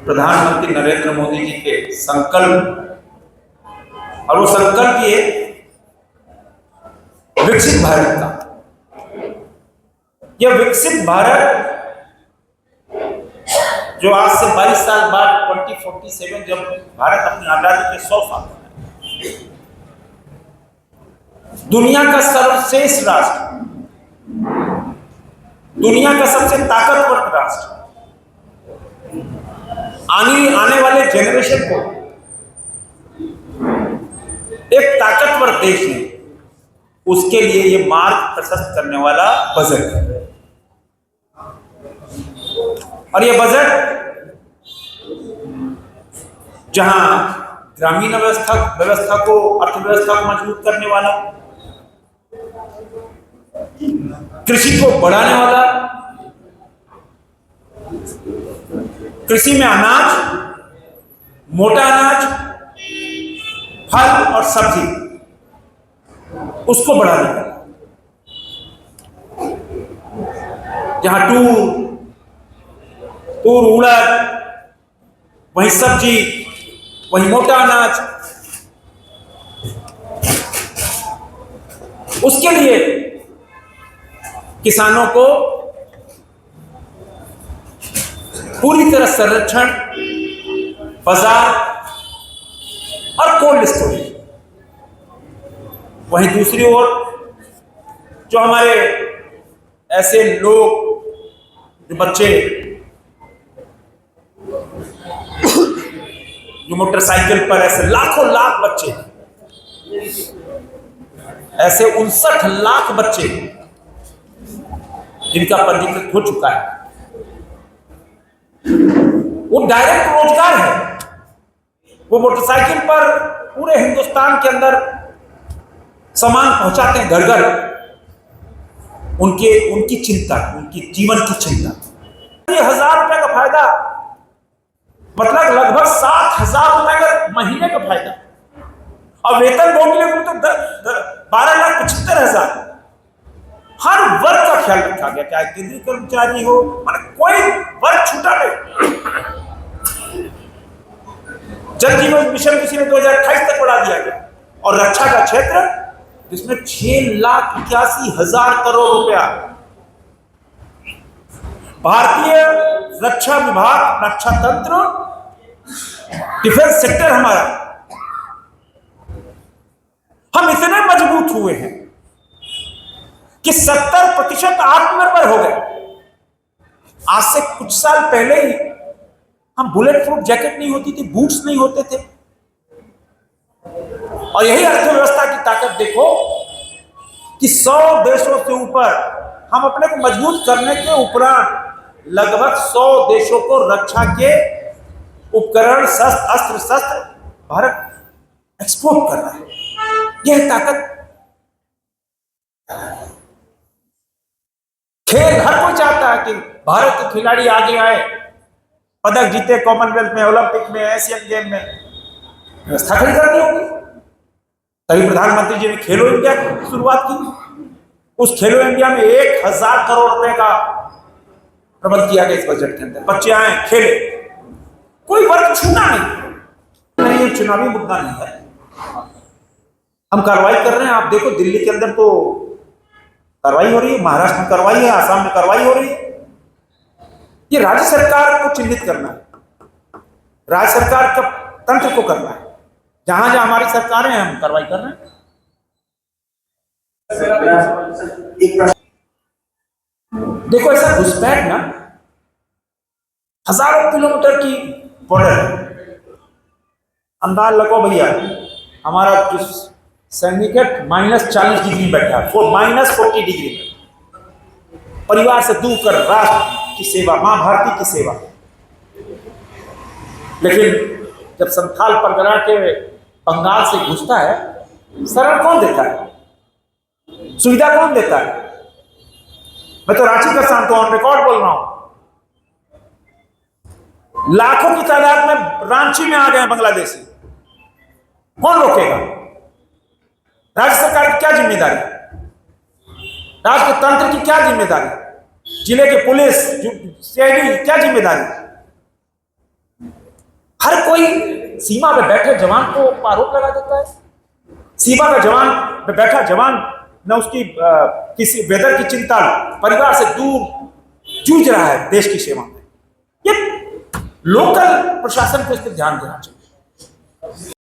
प्रधानमंत्री नरेंद्र मोदी जी के संकल्प, और वो संकल्प ये विकसित भारत का। यह विकसित भारत जो आज से 22 साल बाद 2047 जब भारत अपनी आजादी के 100 साल, दुनिया का सर्वश्रेष्ठ राष्ट्र, दुनिया का सबसे ताकतवर राष्ट्र, आने वाले जनरेशन को एक ताकतवर देश है, उसके लिए ये मार्ग प्रशस्त करने वाला बजट है। और ये बजट जहां ग्रामीण व्यवस्था को, अर्थव्यवस्था को मजबूत करने वाला, कृषि को बढ़ाने वाला, कृषि में अनाज, मोटा अनाज, फल और सब्जी, उसको बढ़ाने वाला, जहां तूर उड़द, वहीं सब्जी, वहीं मोटा अनाज, उसके लिए किसानों को पूरी तरह संरक्षण, बाजार और कोल्ड स्टोरेज। वहीं दूसरी ओर जो हमारे ऐसे लोग, जो बच्चे जो मोटरसाइकिल पर, ऐसे लाखों लाख बच्चे, ऐसे 59 लाख बच्चे जिनका पंजीकृत हो चुका है, वो डायरेक्ट रोजगार है। वो मोटरसाइकिल पर पूरे हिंदुस्तान के अंदर सामान पहुंचाते हैं घर घर। उनकी चिंता, उनकी जीवन की चिंता। ये 1000 रुपए का फायदा मतलब लगभग 7,000 रुपए का महीने का फायदा, और वेतन भोगने को तो 12,75,000। हर वर्ग का ख्याल रखा गया, चाहे केंद्रीय कर्मचारी हो, मतलब कोई वर्ग छूटा नहीं। जल जीवन मिशन किसी ने 2028 तक बढ़ा दिया गया। और रक्षा का क्षेत्र, जिसमें 6,81,000 करोड़ रुपया भारतीय रक्षा विभाग, रक्षा तंत्र, डिफेंस सेक्टर हमारा, हम इतने मजबूत हुए हैं कि 70% आत्मनिर्भर हो गए। आज से कुछ साल पहले ही हम बुलेट प्रूफ जैकेट नहीं होती थी, बूट्स नहीं होते थे। और यही अर्थव्यवस्था की ताकत देखो कि 100 देशों से ऊपर हम अपने को मजबूत करने के उपरांत लगभग 100 देशों को रक्षा के उपकरण, अस्त्र शस्त्र भारत एक्सपोर्ट कर रहा है। यह ताकत। खेल, हर कोई चाहता है कि भारत के खिलाड़ी आगे आए, पदक जीते, कॉमनवेल्थ में, ओलंपिक में, एशियन गेम में। व्यवस्था खड़ी करनी होगी। तभी प्रधानमंत्री जी ने खेलो इंडिया की शुरुआत की। उस खेलो इंडिया में 1,000 करोड़ रुपए का प्रबंध किया गया इस बजट के अंदर। बच्चे आए, खेले, कोई वर्ग छूना नहीं। ये चुनावी मुद्दा नहीं है। हम कार्रवाई कर रहे हैं। आप देखो, दिल्ली के अंदर तो कार्रवाई हो रही है, महाराष्ट्र में कार्रवाई है, आसाम में कार्रवाई हो रही है। ये राज्य सरकार को चिन्हित करना है, राज्य सरकार का तंत्र को करना है। जहां जहां हमारी सरकारें हैं, हम कार्रवाई कर रहे हैं। देखो, ऐसा घुसपैठ ना हजारों किलोमीटर की बॉर्डर है। अंदाज लगो भैया, हमारा जो सैनिक है -40 डिग्री बैठा है, -40 डिग्री में, परिवार से दूर कर राष्ट्र की सेवा, मां भारती की सेवा। लेकिन जब संथाल परगना के बंगाल से घुसता है, शरण कौन देता है? सुविधा कौन देता है? मैं तो रांची का शांत ऑन रिकॉर्ड बोल रहा हूं। लाखों की तादाद में रांची में आ गए बांग्लादेशी। कौन रोकेगा? राज्य सरकार की क्या जिम्मेदारी? राष्ट्र तंत्र की क्या जिम्मेदारी? जिले के पुलिस, सीआईडी क्या जिम्मेदारी? हर कोई सीमा पे बैठे जवान को आरोप लगा देता है। सीमा पे जवान पे बैठा जवान न उसकी किसी वेदर की चिंता, परिवार से दूर जूझ रहा है देश की सेवा में। ये लोकल प्रशासन को इस पर ध्यान देना चाहिए।